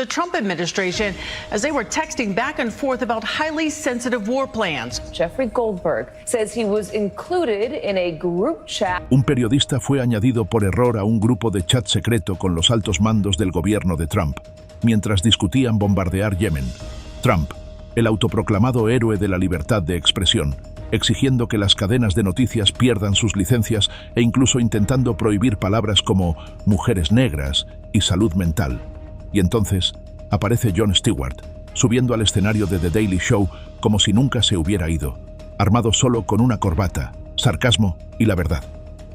the Trump administration as they were texting back and forth about highly sensitive war plans. Jeffrey Goldberg says he was included in a group chat. Un periodista fue añadido por error a un grupo de chat secreto con los altos mandos del gobierno de Trump, mientras discutían bombardear Yemen. Trump, el autoproclamado héroe de la libertad de expresión, exigiendo que las cadenas de noticias pierdan sus licencias e incluso intentando prohibir palabras como mujeres negras y salud mental. Y entonces aparece Jon Stewart, subiendo al escenario de The Daily Show como si nunca se hubiera ido, armado solo con una corbata, sarcasmo y la verdad.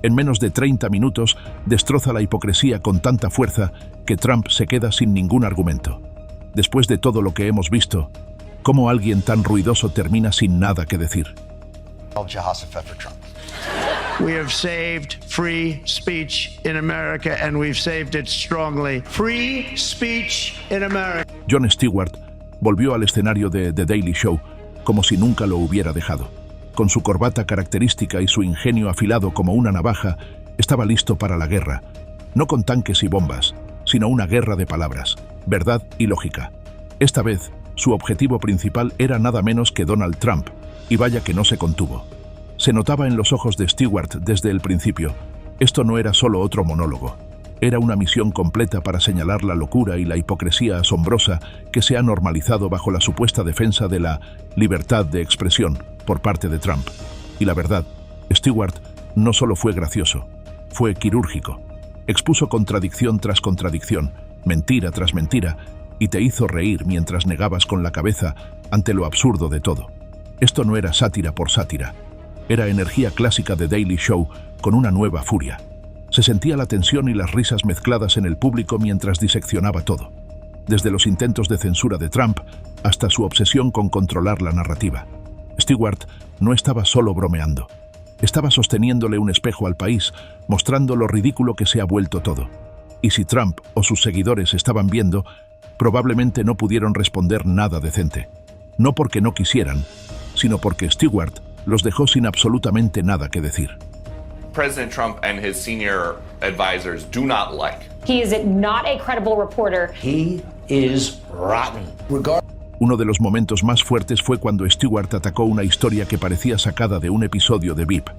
En menos de 30 minutos destroza la hipocresía con tanta fuerza que Trump se queda sin ningún argumento. Después de todo lo que hemos visto, ¿cómo alguien tan ruidoso termina sin nada que decir? Jehoshaphat for Trump. We have saved free speech in America, and we've saved it strongly. Free speech in America. Jon Stewart volvió al escenario de The Daily Show como si nunca lo hubiera dejado. Con su corbata característica y su ingenio afilado como una navaja, estaba listo para la guerra. No con tanques y bombas, sino una guerra de palabras, verdad y lógica. Esta vez, su objetivo principal era nada menos que Donald Trump, y vaya que no se contuvo. Se notaba en los ojos de Stewart desde el principio. Esto no era solo otro monólogo. Era una misión completa para señalar la locura y la hipocresía asombrosa que se ha normalizado bajo la supuesta defensa de la libertad de expresión por parte de Trump. Y la verdad, Stewart no solo fue gracioso, fue quirúrgico. Expuso contradicción tras contradicción, mentira tras mentira, y te hizo reír mientras negabas con la cabeza ante lo absurdo de todo. Esto no era sátira por sátira. Era energía clásica de Daily Show con una nueva furia. Se sentía la tensión y las risas mezcladas en el público mientras diseccionaba todo. Desde los intentos de censura de Trump hasta su obsesión con controlar la narrativa. Stewart no estaba solo bromeando. Estaba sosteniéndole un espejo al país, mostrando lo ridículo que se ha vuelto todo. Y si Trump o sus seguidores estaban viendo, probablemente no pudieron responder nada decente. No porque no quisieran, sino porque Stewart los dejó sin absolutamente nada que decir. President Trump and his senior advisors do not like. He is not a credible reporter. He is rotten. Uno de los momentos más fuertes fue cuando Stewart atacó una historia que parecía sacada de un episodio de VIP,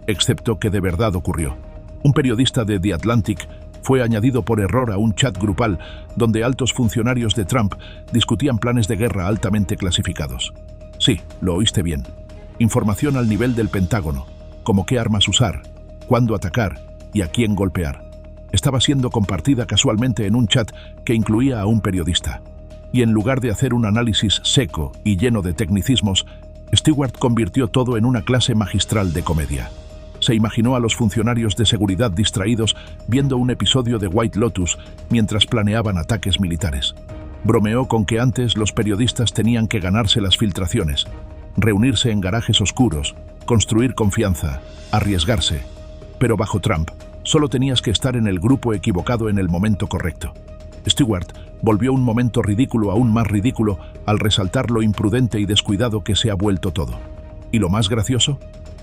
excepto que de verdad ocurrió. Un periodista de The Atlantic fue añadido por error a un chat grupal donde altos funcionarios de Trump discutían planes de guerra altamente clasificados. Sí, lo oíste bien. Información al nivel del Pentágono, como qué armas usar, cuándo atacar y a quién golpear. Estaba siendo compartida casualmente en un chat que incluía a un periodista. Y en lugar de hacer un análisis seco y lleno de tecnicismos, Stewart convirtió todo en una clase magistral de comedia. Se imaginó a los funcionarios de seguridad distraídos viendo un episodio de White Lotus mientras planeaban ataques militares. Bromeó con que antes los periodistas tenían que ganarse las filtraciones, reunirse en garajes oscuros, construir confianza, arriesgarse. Pero bajo Trump, solo tenías que estar en el grupo equivocado en el momento correcto. Stewart volvió un momento ridículo aún más ridículo al resaltar lo imprudente y descuidado que se ha vuelto todo. ¿Y lo más gracioso?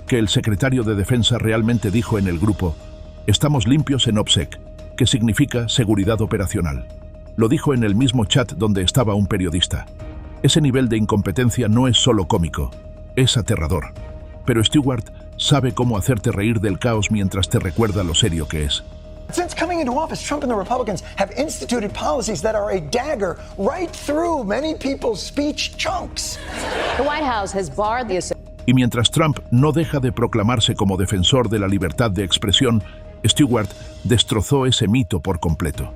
Que el secretario de Defensa realmente dijo en el grupo: "Estamos limpios en OPSEC", que significa seguridad operacional. Lo dijo en el mismo chat donde estaba un periodista. Ese nivel de incompetencia no es solo cómico, es aterrador. Pero Stewart sabe cómo hacerte reír del caos mientras te recuerda lo serio que es. Since coming into office, Trump and the Republicans have instituted policies that are a dagger right through many people's speech chunks. The White House has barred the... Y mientras Trump no deja de proclamarse como defensor de la libertad de expresión, Stewart destrozó ese mito por completo.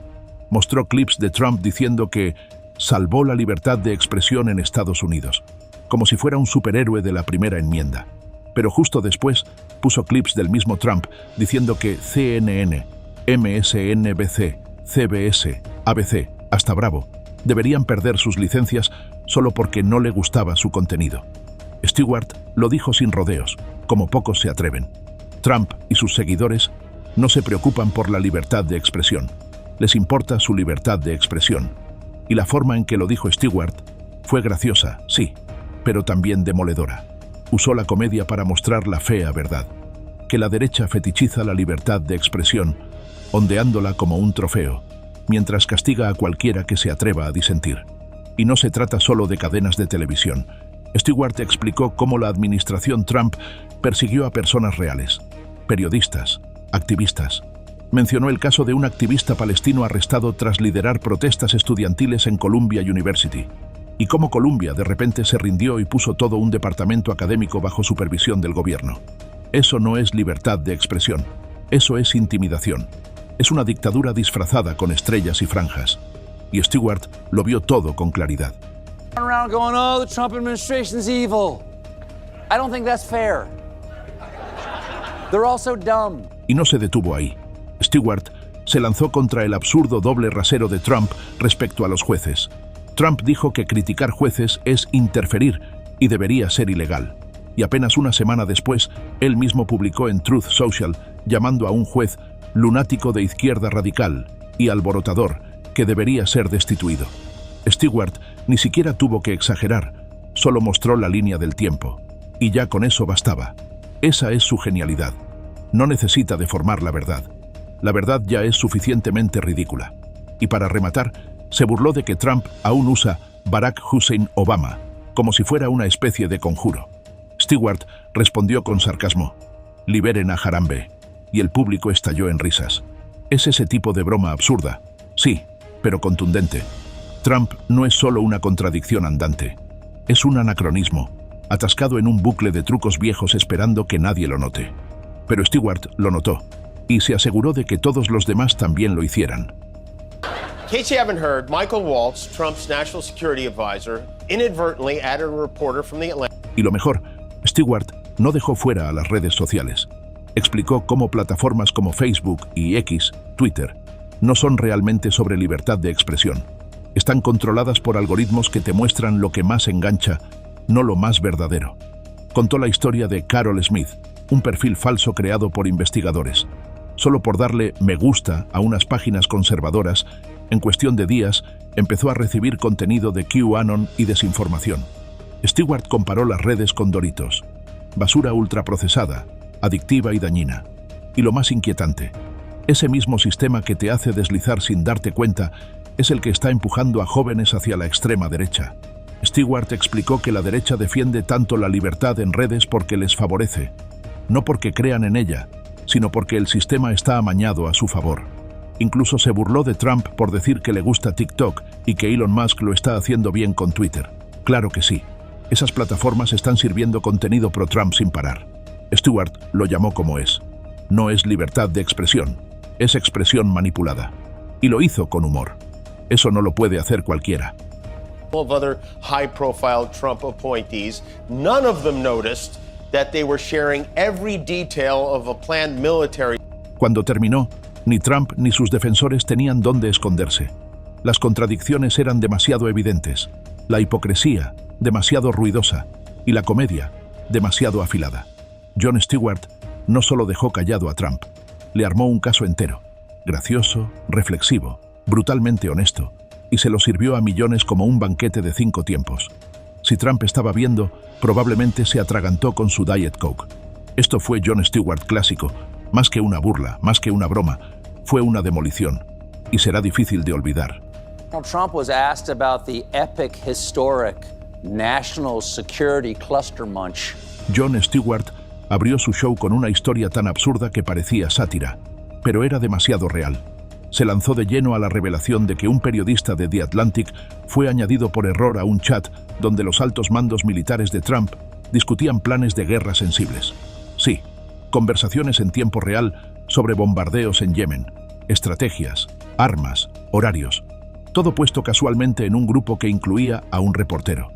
Mostró clips de Trump diciendo que salvó la libertad de expresión en Estados Unidos, como si fuera un superhéroe de la primera enmienda. Pero justo después puso clips del mismo Trump diciendo que CNN, MSNBC, CBS, ABC, hasta Bravo, deberían perder sus licencias solo porque no le gustaba su contenido. Stewart lo dijo sin rodeos, como pocos se atreven. Trump y sus seguidores no se preocupan por la libertad de expresión. Les importa su libertad de expresión. Y la forma en que lo dijo Stewart fue graciosa, sí, pero también demoledora. Usó la comedia para mostrar la fea verdad, que la derecha fetichiza la libertad de expresión, ondeándola como un trofeo, mientras castiga a cualquiera que se atreva a disentir. Y no se trata solo de cadenas de televisión. Stewart explicó cómo la administración Trump persiguió a personas reales, periodistas, activistas. Mencionó el caso de un activista palestino arrestado tras liderar protestas estudiantiles en Columbia University, y cómo Columbia de repente se rindió y puso todo un departamento académico bajo supervisión del gobierno. Eso no es libertad de expresión, eso es intimidación. Es una dictadura disfrazada con estrellas y franjas. Y Stewart lo vio todo con claridad. Around going, oh, the Trump administration's evil. I don't think that's fair. They're all so dumb. Y no se detuvo ahí. Stewart se lanzó contra el absurdo doble rasero de Trump respecto a los jueces. Trump dijo que criticar jueces es interferir y debería ser ilegal. Y apenas una semana después, él mismo publicó en Truth Social llamando a un juez lunático de izquierda radical y alborotador que debería ser destituido. Stewart ni siquiera tuvo que exagerar, solo mostró la línea del tiempo. Y ya con eso bastaba. Esa es su genialidad. No necesita deformar la verdad. La verdad ya es suficientemente ridícula. Y para rematar, se burló de que Trump aún usa Barack Hussein Obama, como si fuera una especie de conjuro. Stewart respondió con sarcasmo: liberen a Harambe. Y el público estalló en risas. Es ese tipo de broma absurda, sí, pero contundente. Trump no es solo una contradicción andante. Es un anacronismo, atascado en un bucle de trucos viejos esperando que nadie lo note. Pero Stewart lo notó, y se aseguró de que todos los demás también lo hicieran. In case you haven't heard, Michael Waltz, Trump's national security advisor, inadvertently added a reporter from the Atlantic. Y lo mejor, Stewart no dejó fuera a las redes sociales. Explicó cómo plataformas como Facebook y X, Twitter, no son realmente sobre libertad de expresión. Están controladas por algoritmos que te muestran lo que más engancha, no lo más verdadero. Contó la historia de Carol Smith, un perfil falso creado por investigadores. Solo por darle me gusta a unas páginas conservadoras, en cuestión de días, empezó a recibir contenido de QAnon y desinformación. Stewart comparó las redes con Doritos. Basura ultraprocesada, adictiva y dañina. Y lo más inquietante, ese mismo sistema que te hace deslizar sin darte cuenta es el que está empujando a jóvenes hacia la extrema derecha. Stewart explicó que la derecha defiende tanto la libertad en redes porque les favorece, no porque crean en ella, sino porque el sistema está amañado a su favor. Incluso se burló de Trump por decir que le gusta TikTok y que Elon Musk lo está haciendo bien con Twitter. Claro que sí. Esas plataformas están sirviendo contenido pro-Trump sin parar. Stewart lo llamó como es. No es libertad de expresión, es expresión manipulada. Y lo hizo con humor. Eso no lo puede hacer cualquiera. Of other high-profile Trump appointees, none of them noticed that they were sharing every detail of a planned military. Cuando terminó, ni Trump ni sus defensores tenían dónde esconderse. Las contradicciones eran demasiado evidentes, la hipocresía demasiado ruidosa y la comedia demasiado afilada. Jon Stewart no solo dejó callado a Trump, le armó un caso entero, gracioso, reflexivo, brutalmente honesto, y se lo sirvió a millones como un banquete de 5 tiempos. Si Trump estaba viendo, probablemente se atragantó con su Diet Coke. Esto fue Jon Stewart clásico, más que una burla, más que una broma, fue una demolición, y será difícil de olvidar. Donald Trump was asked about the epic, historic national security cluster munch. Jon Stewart abrió su show con una historia tan absurda que parecía sátira, pero era demasiado real. Se lanzó de lleno a la revelación de que un periodista de The Atlantic fue añadido por error a un chat donde los altos mandos militares de Trump discutían planes de guerra sensibles. Sí, conversaciones en tiempo real sobre bombardeos en Yemen, estrategias, armas, horarios, todo puesto casualmente en un grupo que incluía a un reportero.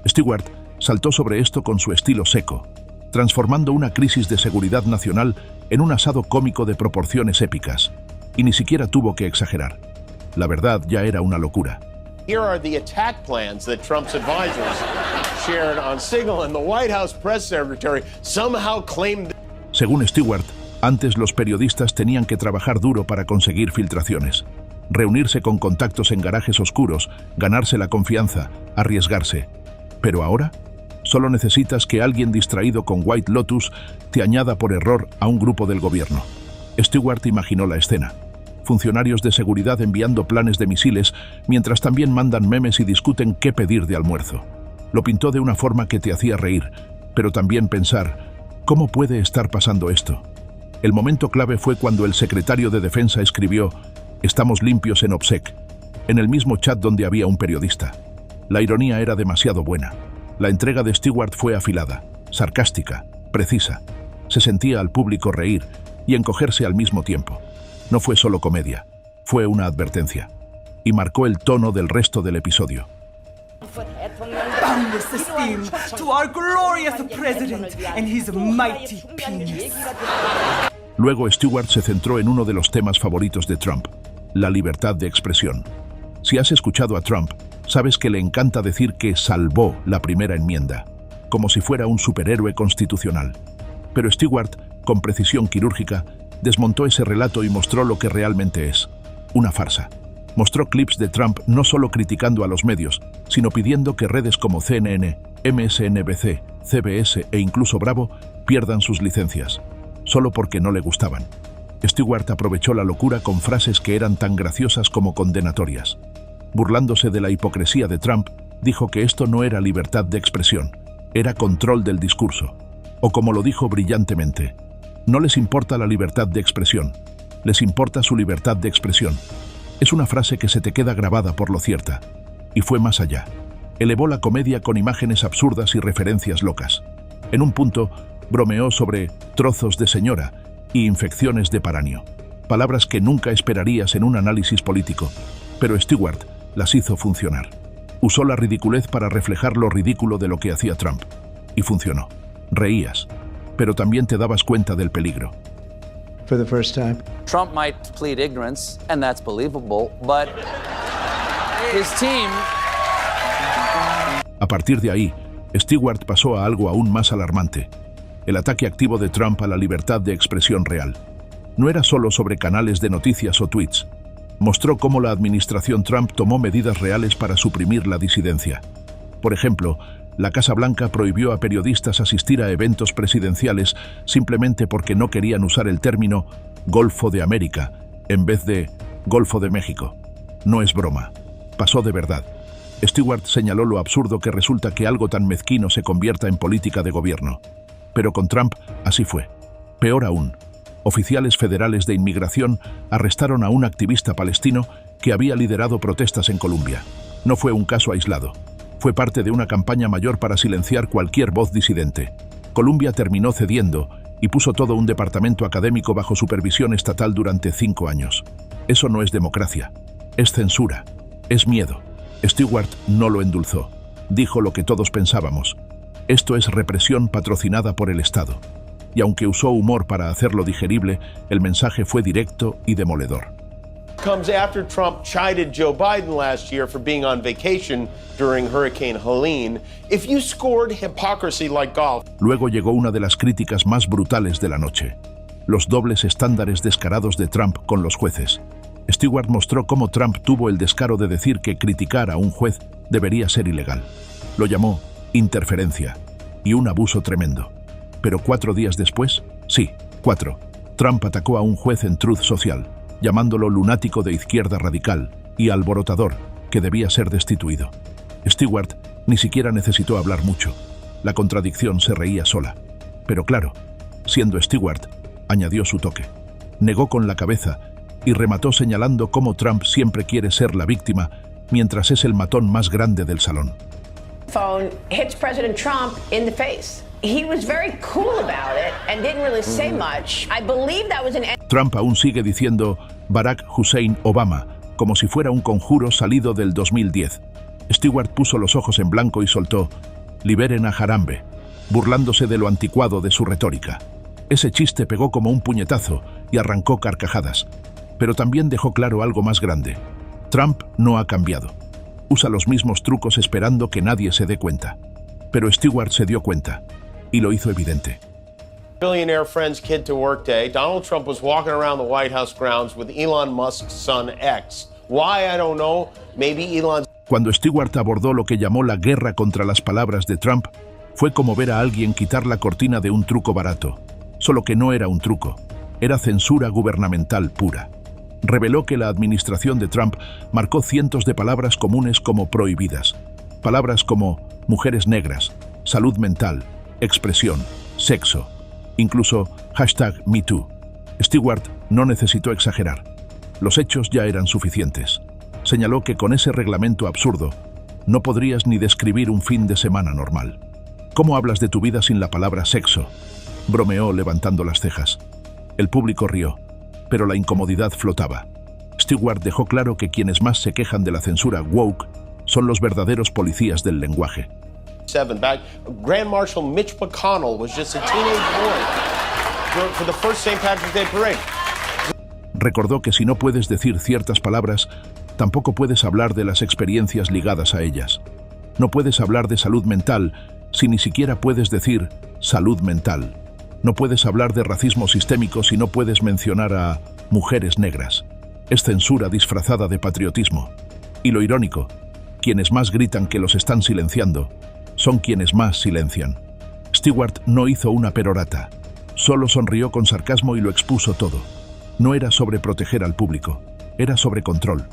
Stewart saltó sobre esto con su estilo seco, transformando una crisis de seguridad nacional en un asado cómico de proporciones épicas. Y ni siquiera tuvo que exagerar. La verdad ya era una locura. Here are the attack plans that Trump's advisors shared on Signal, and the White House press secretary somehow claimed. Según Stewart, antes los periodistas tenían que trabajar duro para conseguir filtraciones, reunirse con contactos en garajes oscuros, ganarse la confianza, arriesgarse. Pero ahora, solo necesitas que alguien distraído con White Lotus te añada por error a un grupo del gobierno. Stewart imaginó la escena. funcionarios de seguridad enviando planes de misiles, mientras también mandan memes y discuten qué pedir de almuerzo. Lo pintó de una forma que te hacía reír, pero también pensar, ¿cómo puede estar pasando esto? El momento clave fue cuando el secretario de Defensa escribió, «Estamos limpios en OPSEC», en el mismo chat donde había un periodista. La ironía era demasiado buena. La entrega de Stewart fue afilada, sarcástica, precisa. Se sentía al público reír y encogerse al mismo tiempo. No fue solo comedia, fue una advertencia. Y marcó el tono del resto del episodio. Boundless esteem to our glorious president and his mighty penis. Luego Stewart se centró en uno de los temas favoritos de Trump, la libertad de expresión. Si has escuchado a Trump, sabes que le encanta decir que salvó la primera enmienda, como si fuera un superhéroe constitucional. Pero Stewart, con precisión quirúrgica, desmontó ese relato y mostró lo que realmente es, una farsa. Mostró clips de Trump no solo criticando a los medios, sino pidiendo que redes como CNN, MSNBC, CBS e incluso Bravo pierdan sus licencias, solo porque no le gustaban. Stewart aprovechó la locura con frases que eran tan graciosas como condenatorias. Burlándose de la hipocresía de Trump, dijo que esto no era libertad de expresión, era control del discurso. O como lo dijo brillantemente, no les importa la libertad de expresión, les importa su libertad de expresión. Es una frase que se te queda grabada por lo cierta. Y fue más allá. Elevó la comedia con imágenes absurdas y referencias locas. En un punto, bromeó sobre trozos de señora y infecciones de paranio. Palabras que nunca esperarías en un análisis político. Pero Stewart las hizo funcionar. Usó la ridiculez para reflejar lo ridículo de lo que hacía Trump. Y funcionó. Reías, pero también te dabas cuenta del peligro. For the first time. Trump might plead ignorance, and that's believable, but his team... A partir de ahí, Stewart pasó a algo aún más alarmante, el ataque activo de Trump a la libertad de expresión real. No era solo sobre canales de noticias o tweets. Mostró cómo la administración Trump tomó medidas reales para suprimir la disidencia. Por ejemplo, la Casa Blanca prohibió a periodistas asistir a eventos presidenciales simplemente porque no querían usar el término Golfo de América en vez de Golfo de México. No es broma. Pasó de verdad. Stewart señaló lo absurdo que resulta que algo tan mezquino se convierta en política de gobierno. Pero con Trump así fue. Peor aún, oficiales federales de inmigración arrestaron a un activista palestino que había liderado protestas en Colombia. No fue un caso aislado. Fue parte de una campaña mayor para silenciar cualquier voz disidente. Colombia terminó cediendo y puso todo un departamento académico bajo supervisión estatal durante 5 años. Eso no es democracia, es censura, es miedo. Stewart no lo endulzó. Dijo lo que todos pensábamos. Esto es represión patrocinada por el Estado. Y aunque usó humor para hacerlo digerible, el mensaje fue directo y demoledor. Comes after Trump chided Joe Biden last year for being on vacation during Hurricane Helene. If you scored hypocrisy like golf. Luego llegó una de las críticas más brutales de la noche: los dobles estándares descarados de Trump con los jueces. Stewart mostró cómo Trump tuvo el descaro de decir que criticar a un juez debería ser ilegal. Lo llamó interferencia y un abuso tremendo. Pero 4 días después, Trump atacó a un juez en Truth Social, llamándolo lunático de izquierda radical y alborotador, que debía ser destituido. Stewart ni siquiera necesitó hablar mucho. La contradicción se reía sola. Pero claro, siendo Stewart, añadió su toque. Negó con la cabeza y remató señalando cómo Trump siempre quiere ser la víctima, mientras es el matón más grande del salón. Phone hits President Trump in the face. He was very cool about it and didn't really say much. I believe that was an... Trump aún sigue diciendo Barack Hussein Obama, como si fuera un conjuro salido del 2010. Stewart puso los ojos en blanco y soltó «Liberen a Harambe», burlándose de lo anticuado de su retórica. Ese chiste pegó como un puñetazo y arrancó carcajadas. Pero también dejó claro algo más grande. Trump no ha cambiado. Usa los mismos trucos esperando que nadie se dé cuenta. Pero Stewart se dio cuenta. Y lo hizo evidente. Billionaire friend's kid to work day, Donald Trump was walking around the White House grounds with Elon Musk's son X. Why, I don't know. Maybe Elon's... Cuando Stewart abordó lo que llamó la guerra contra las palabras de Trump, fue como ver a alguien quitar la cortina de un truco barato. Solo que no era un truco. Era censura gubernamental pura. Reveló que la administración de Trump marcó cientos de palabras comunes como prohibidas. Palabras como mujeres negras, salud mental, expresión, sexo, incluso #MeToo. Stewart no necesitó exagerar. Los hechos ya eran suficientes. Señaló que con ese reglamento absurdo no podrías ni describir un fin de semana normal. ¿Cómo hablas de tu vida sin la palabra sexo?, bromeó levantando las cejas. El público rió, pero la incomodidad flotaba. Stewart dejó claro que quienes más se quejan de la censura woke son los verdaderos policías del lenguaje. Grand Marshal Mitch McConnell was just a teenage boy for the first St. Patrick's Day parade. Recordó que si no puedes decir ciertas palabras, tampoco puedes hablar de las experiencias ligadas a ellas. No puedes hablar de salud mental si ni siquiera puedes decir salud mental. No puedes hablar de racismo sistémico si no puedes mencionar a mujeres negras. Es censura disfrazada de patriotismo. Y lo irónico, quienes más gritan que los están silenciando son quienes más silencian. Stewart no hizo una perorata. Solo sonrió con sarcasmo y lo expuso todo. No era sobre proteger al público, era sobre control.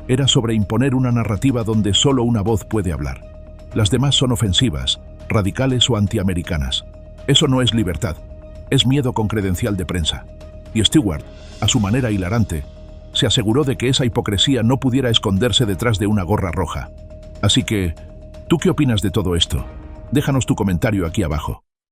Era sobre imponer una narrativa donde solo una voz puede hablar. Las demás son ofensivas, radicales o antiamericanas. Eso no es libertad, es miedo con credencial de prensa. Y Stewart, a su manera hilarante, se aseguró de que esa hipocresía no pudiera esconderse detrás de una gorra roja. Así que, ¿tú qué opinas de todo esto? Déjanos tu comentario aquí abajo.